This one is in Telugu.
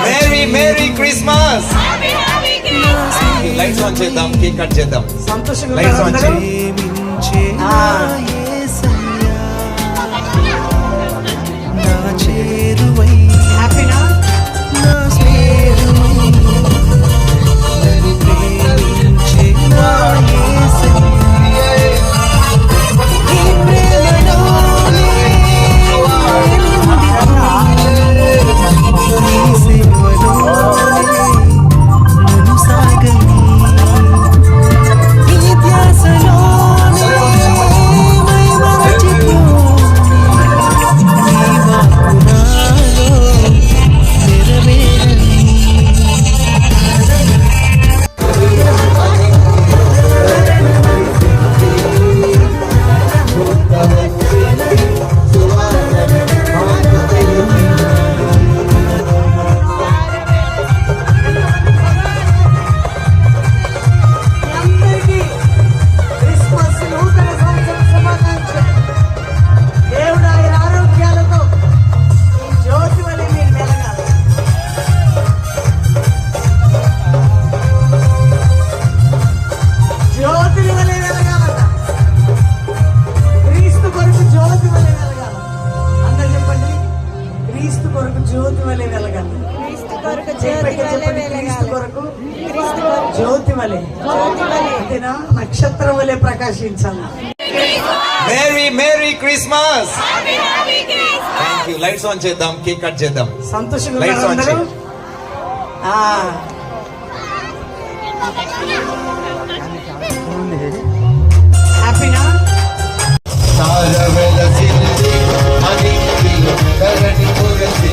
Mary merry Christmas. Lights on చేద్దాం, కేక్ కట్ చేద్దాం. సంతోషంగా లైట్స్ ఆన్ చేద్దాం. హ్యాపీనా? జ్యోతి వలె అంతేనా? నక్షత్రం వలె ప్రకాశించాలి. Merry merry Christmas. Thank you. Lights on చేద్దాం, కేక్ కట్ చేద్దాం. సంతోషంగా లైట్స్ ఆన్ అందరూ. హ్యాపీనా? తారవెల సిల్లి అని ధరణి పురసి